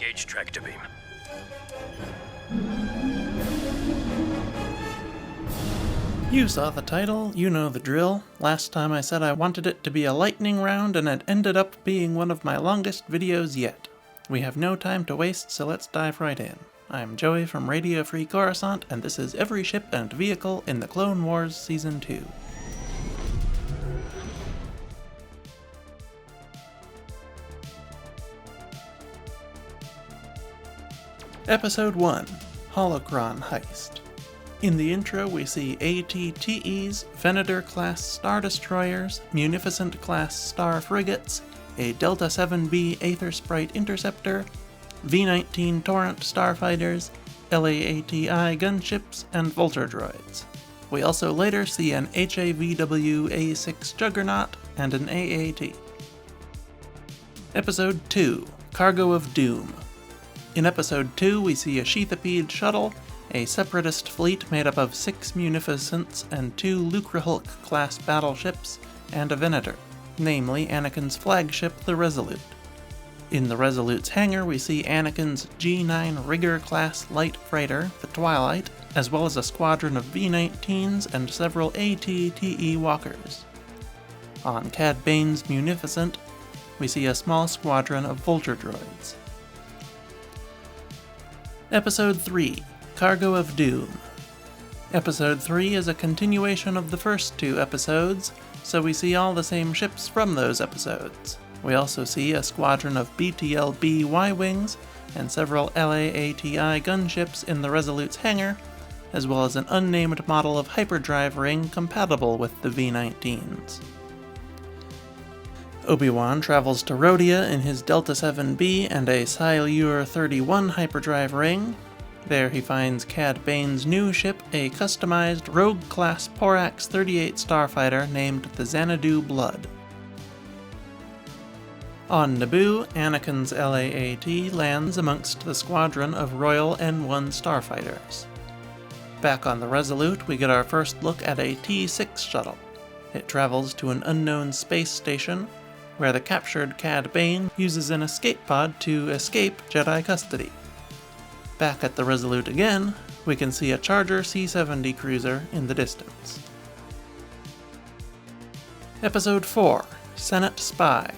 Engage tractor beam. You saw the title, you know the drill. Last time I said I wanted it to be a lightning round and it ended up being one of my longest videos yet. We have no time to waste, so let's dive right in. I'm Joey from Radio Free Coruscant, and this is every ship and vehicle in the Clone Wars Season 2. Episode 1, Holocron Heist. In the intro we see ATTEs, Venator-class Star Destroyers, Munificent-class Star Frigates, a Delta 7B Aether Sprite Interceptor, V-19 Torrent Starfighters, LAATI gunships, and Vulture droids. We also later see an HAVW A6 Juggernaut and an AAT. Episode 2, Cargo of Doom. In Episode 2 we see a Sheathipede shuttle, a separatist fleet made up of 6 Munificents and 2 Lucrehulk-class battleships, and a Venator, namely Anakin's flagship, the Resolute. In the Resolute's hangar we see Anakin's G9 Rigger-class light freighter, the Twilight, as well as a squadron of V-19s and several ATTE walkers. On Cad Bane's Munificent, we see a small squadron of Vulture droids. Episode 3, Cargo of Doom. Episode 3 is a continuation of the first 2 episodes, so we see all the same ships from those episodes. We also see a squadron of BTLB Y-Wings and several LAATI gunships in the Resolute's hangar, as well as an unnamed model of hyperdrive ring compatible with the V-19s. Obi-Wan travels to Rhodia in his Delta 7B and a Silure 31 hyperdrive ring. There he finds Cad Bane's new ship, a customized Rogue-class Porax 38 starfighter named the Xanadu Blood. On Naboo, Anakin's LAAT lands amongst the squadron of Royal N1 starfighters. Back on the Resolute, we get our first look at a T6 shuttle. It travels to an unknown space station, where the captured Cad Bane uses an escape pod to escape Jedi custody. Back at the Resolute again, we can see a Charger C-70 cruiser in the distance. Episode 4, Senate Spy.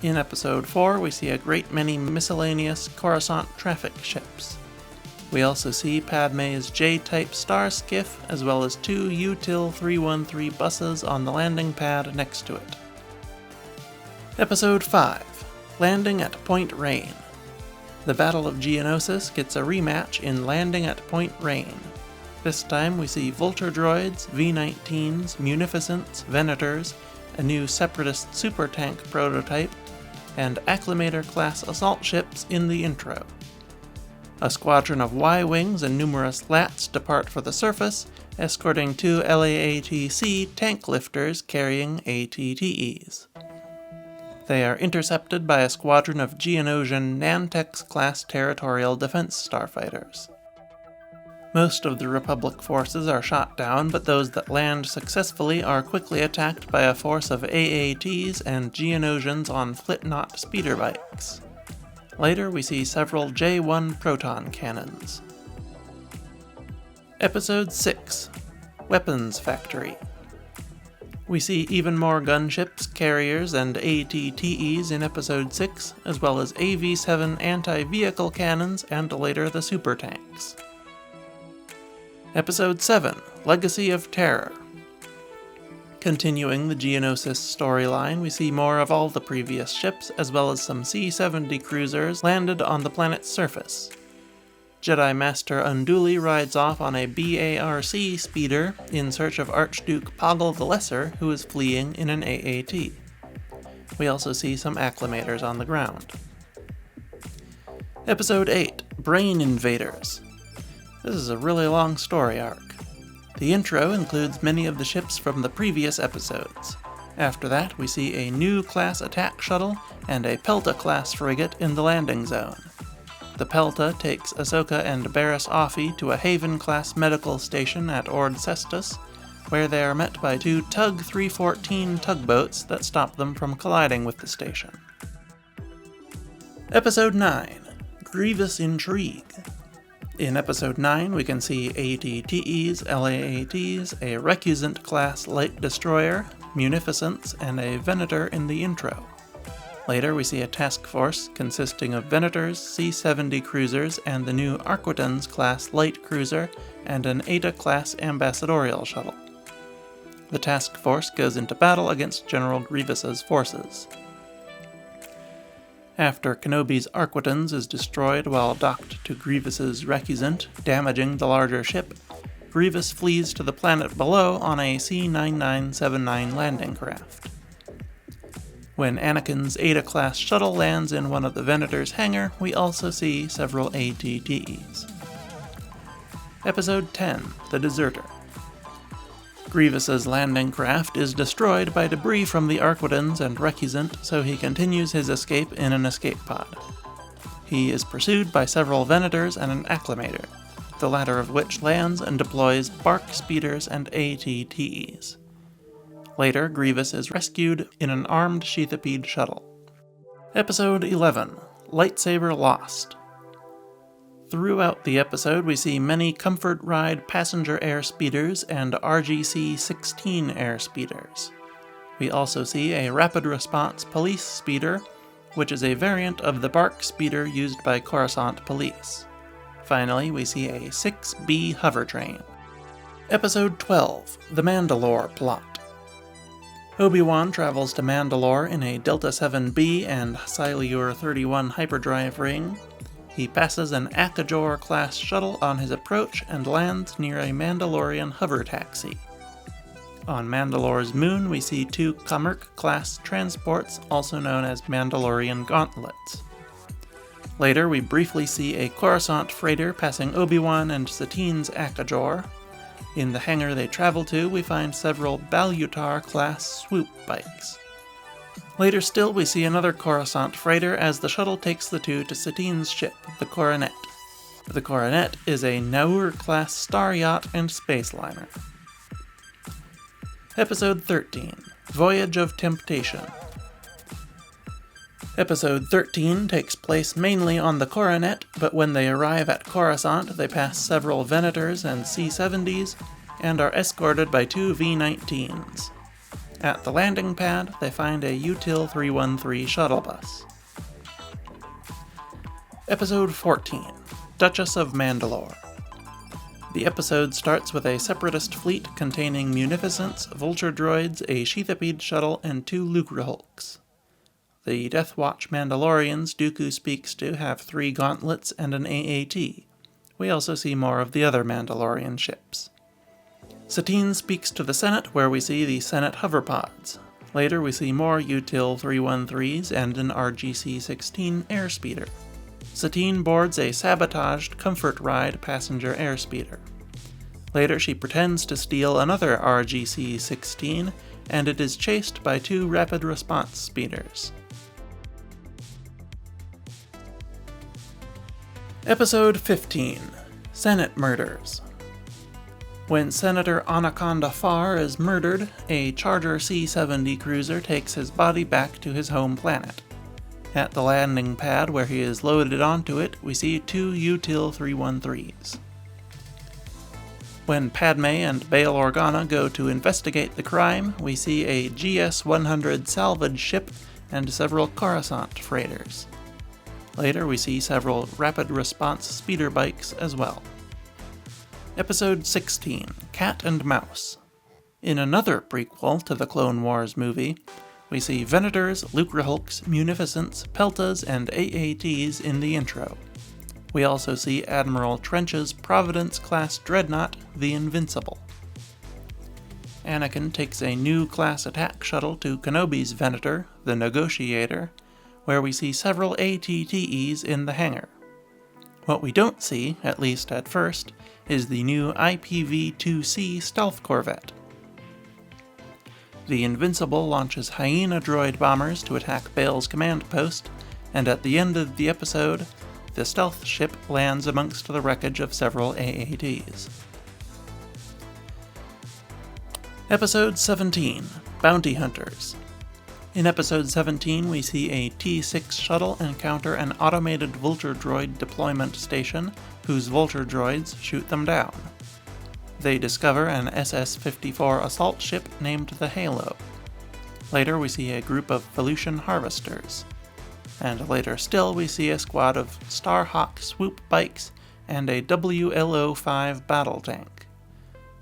In Episode 4, we see a great many miscellaneous Coruscant traffic ships. We also see Padme's J-type star skiff, as well as 2 Util 313 buses on the landing pad next to it. Episode 5, Landing at Point Rain. The Battle of Geonosis gets a rematch in Landing at Point Rain. This time we see Vulture droids, V-19s, Munificents, Venators, a new Separatist super tank prototype, and Acclamator-class assault ships in the intro. A squadron of Y-Wings and numerous LATs depart for the surface, escorting 2 LAATC tank lifters carrying ATTEs. They are intercepted by a squadron of Geonosian nantex-class territorial defense starfighters. Most of the Republic forces are shot down, but those that land successfully are quickly attacked by a force of AATs and Geonosians on Flitnot speeder bikes. Later we see several J1 proton cannons. Episode 6, Weapons Factory. We see even more gunships, carriers, and ATTEs in Episode 6, as well as AV-7 anti-vehicle cannons and later the super tanks. Episode 7, Legacy of Terror. Continuing the Geonosis storyline, we see more of all the previous ships, as well as some C-70 cruisers landed on the planet's surface. Jedi Master Unduli rides off on a BARC speeder in search of Archduke Poggle the Lesser, who is fleeing in an AAT. We also see some acclamators on the ground. Episode 8, Brain Invaders. This is a really long story arc. The intro includes many of the ships from the previous episodes. After that, we see a new class attack shuttle and a Pelta-class frigate in the landing zone. The Pelta takes Ahsoka and Barriss Offee to a Haven-class medical station at Ord Cestus, where they are met by 2 Tug 314 tugboats that stop them from colliding with the station. Episode 9, Grievous Intrigue. In Episode 9, we can see ATTEs, LAATs, a Recusant-class light destroyer, Munificents, and a Venator in the intro. Later, we see a task force consisting of Venators, C-70 cruisers, and the new Arquitens-class light cruiser, and an Eta-class ambassadorial shuttle. The task force goes into battle against General Grievous's forces. After Kenobi's Arquitens is destroyed while docked to Grievous's Recusant, damaging the larger ship, Grievous flees to the planet below on a C-9979 landing craft. When Anakin's Eta-class shuttle lands in one of the Venator's hangar, we also see several ATTEs. Episode 10, The Deserter. Grievous's landing craft is destroyed by debris from the Arquitens and Recusant, so he continues his escape in an escape pod. He is pursued by several Venators and an Acclamator, the latter of which lands and deploys bark speeders and ATTEs. Later, Grievous is rescued in an armed Sheathipede shuttle. Episode 11, Lightsaber Lost. Throughout the episode, we see many Comfort Ride passenger airspeeders and RGC-16 airspeeders. We also see a Rapid Response Police Speeder, which is a variant of the bark speeder used by Coruscant Police. Finally, we see a 6B hover train. Episode 12, The Mandalore Plot. Obi-Wan travels to Mandalore in a Delta 7B and Silure 31 hyperdrive ring. He passes an Acclamator-class shuttle on his approach and lands near a Mandalorian hover taxi. On Mandalore's moon, we see two Munificent-class transports, also known as Mandalorian gauntlets. Later, we briefly see a Coruscant freighter passing Obi-Wan and Satine's Acclamator. In the hangar they travel to, we find several Venator-class swoop bikes. Later still, we see another Coruscant freighter as the shuttle takes the two to Satine's ship, the Coronet. The Coronet is a Naur-class star yacht and space liner. Episode 13, Voyage of Temptation. Episode 13 takes place mainly on the Coronet, but when they arrive at Coruscant, they pass several Venators and C-70s, and are escorted by two V-19s. At the landing pad, they find a Util 313 shuttle bus. Episode 14, Duchess of Mandalore. The episode starts with a separatist fleet containing Munificents, Vulture droids, a Sheathipede shuttle, and two Lucrehulks. The Death Watch Mandalorians Dooku speaks to have 3 gauntlets and an AAT. We also see more of the other Mandalorian ships. Satine speaks to the Senate, where we see the Senate hoverpods. Later we see more Util 313s and an RGC-16 airspeeder. Satine boards a sabotaged Comfort Ride passenger airspeeder. Later she pretends to steal another RGC-16, and it is chased by 2 rapid response speeders. Episode 15, Senate Murders. When Senator Anaconda Farr is murdered, a Charger C-70 cruiser takes his body back to his home planet. At the landing pad where he is loaded onto it, we see 2 Util 313s. When Padme and Bail Organa go to investigate the crime, we see a GS-100 salvage ship and several Coruscant freighters. Later we see several rapid response speeder bikes as well. Episode 16, Cat and Mouse. In another prequel to the Clone Wars movie, we see Venators, Lucrehulks, Munificents, Peltas, and AATs in the intro. We also see Admiral Trench's Providence-class dreadnought, the Invincible. Anakin takes a new class attack shuttle to Kenobi's Venator, the Negotiator, where we see several ATTEs in the hangar. What we don't see, at least at first, is the new IPV-2C stealth corvette. The Invincible launches Hyena droid bombers to attack Bail's command post, and at the end of the episode, the stealth ship lands amongst the wreckage of several AATs. Episode 17, Bounty Hunters. In Episode 17, we see a T-6 shuttle encounter an automated Vulture droid deployment station, whose Vulture droids shoot them down. They discover an SS-54 assault ship named the Halo. Later we see a group of Volution harvesters. And later still we see a squad of Starhawk swoop bikes and a WLO-5 battle tank.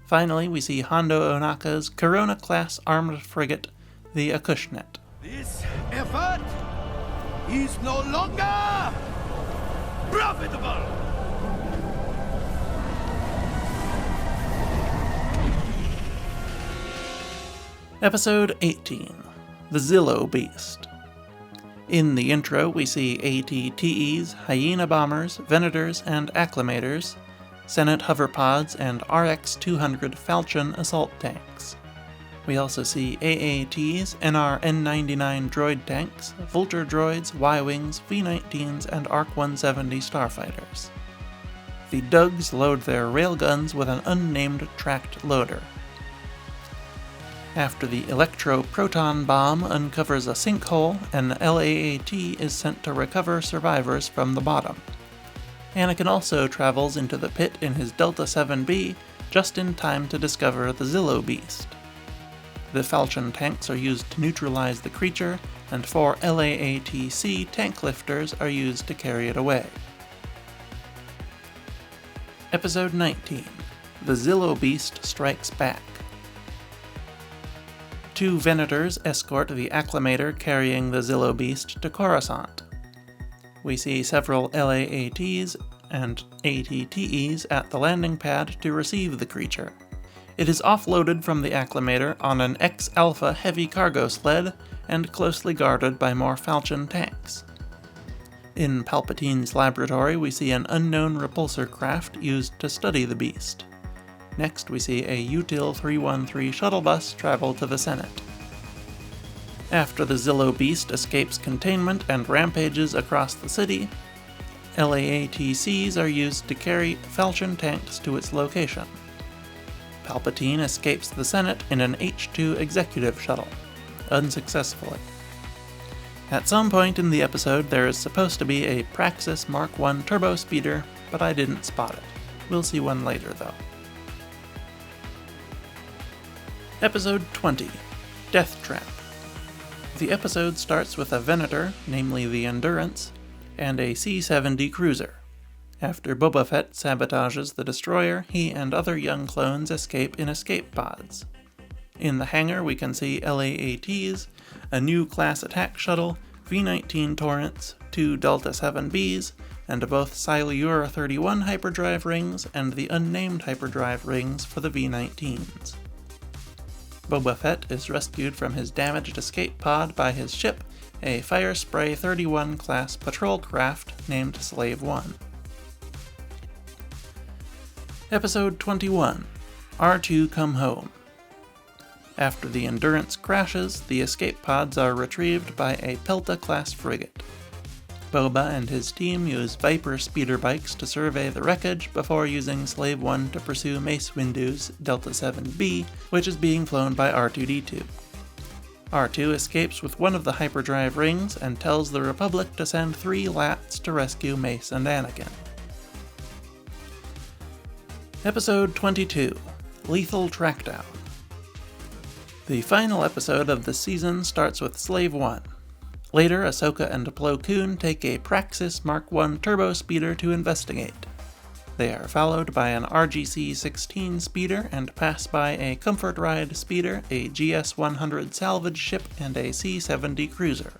Finally we see Hondo Ohnaka's Corona-class armored frigate, the Acushnet. This effort is no longer profitable! Episode 18, The Zillow Beast. In the intro, we see AT-TEs, Hyena Bombers, Venators, and Acclamators, Senate Hoverpods, and RX-200 Falchion assault tanks. We also see AATs, NR-N99 droid tanks, Vulture droids, Y-Wings, V-19s, and ARC-170 starfighters. The Dugs load their railguns with an unnamed tracked loader. After the electro-proton bomb uncovers a sinkhole, an LAAT is sent to recover survivors from the bottom. Anakin also travels into the pit in his Delta 7B just in time to discover the Zillow Beast. The Falchion tanks are used to neutralize the creature, and 4 LAAT-C tank lifters are used to carry it away. Episode 19, The Zillow Beast Strikes Back. 2 Venators escort the Acclamator carrying the Zillow Beast to Coruscant. We see several LAATs and AT-TEs at the landing pad to receive the creature. It is offloaded from the Acclamator on an X-Alpha heavy cargo sled and closely guarded by more Falchion tanks. In Palpatine's laboratory, we see an unknown repulsor craft used to study the beast. Next, we see a Util 313 shuttle bus travel to the Senate. After the Zillow Beast escapes containment and rampages across the city, LAATCs are used to carry Falchion tanks to its location. Palpatine escapes the Senate in an H2 executive shuttle, unsuccessfully. At some point in the episode, there is supposed to be a Praxis Mark I turbo speeder, but I didn't spot it. We'll see one later, though. Episode 20, Death Trap. The episode starts with a Venator, namely the Endurance, and a C-70 cruiser. After Boba Fett sabotages the destroyer, he and other young clones escape in escape pods. In the hangar we can see LAATs, a new class attack shuttle, V-19 turrets, 2 Delta 7Bs, and both Silura 31 hyperdrive rings and the unnamed hyperdrive rings for the V-19s. Boba Fett is rescued from his damaged escape pod by his ship, a Firespray 31 class patrol craft named Slave 1. Episode 21, R2 Come Home. After the Endurance crashes, the escape pods are retrieved by a Pelta-class frigate. Boba and his team use Viper speeder bikes to survey the wreckage before using Slave 1 to pursue Mace Windu's Delta 7B, which is being flown by R2-D2. R2 escapes with one of the hyperdrive rings and tells the Republic to send 3 Lats to rescue Mace and Anakin. Episode 22, Lethal Trackdown. The final episode of the season starts with Slave 1. Later, Ahsoka and Plo Koon take a Praxis Mark I turbo speeder to investigate. They are followed by an RGC-16 speeder and pass by a Comfort Ride speeder, a GS-100 salvage ship, and a C-70 cruiser.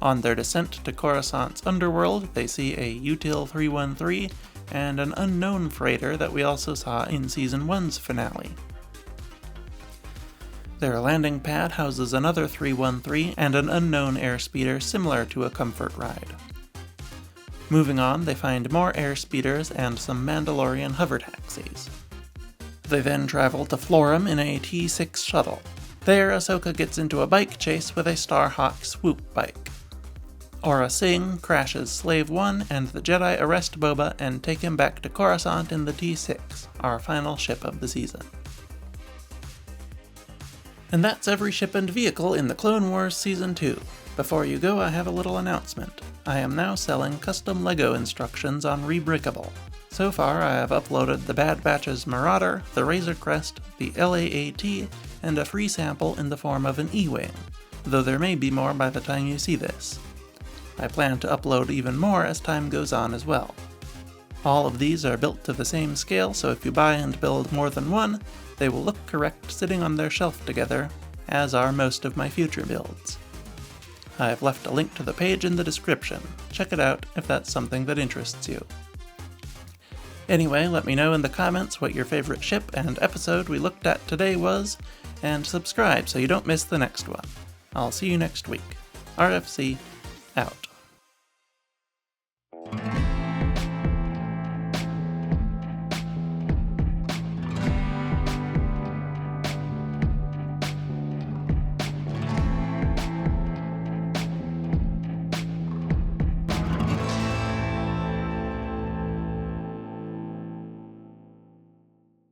On their descent to Coruscant's underworld, they see a Util 313 and an unknown freighter that we also saw in Season 1's finale. Their landing pad houses another 313 and an unknown airspeeder similar to a Comfort Ride. Moving on, they find more airspeeders and some Mandalorian hover taxis. They then travel to Florum in a T-6 shuttle. There, Ahsoka gets into a bike chase with a Starhawk swoop bike. Aura Singh crashes Slave 1 and the Jedi arrest Boba and take him back to Coruscant in the T-6, our final ship of the season. And that's every ship and vehicle in the Clone Wars Season 2. Before you go, I have a little announcement. I am now selling custom LEGO instructions on Rebreakable. So far, I have uploaded the Bad Batch's Marauder, the Razor Crest, the LAAT, and a free sample in the form of an E-Wing, though there may be more by the time you see this. I plan to upload even more as time goes on as well. All of these are built to the same scale, so if you buy and build more than one, they will look correct sitting on their shelf together, as are most of my future builds. I've left a link to the page in the description. Check it out if that's something that interests you. Anyway, let me know in the comments what your favorite ship and episode we looked at today was, and subscribe so you don't miss the next one. I'll see you next week. RFC, out.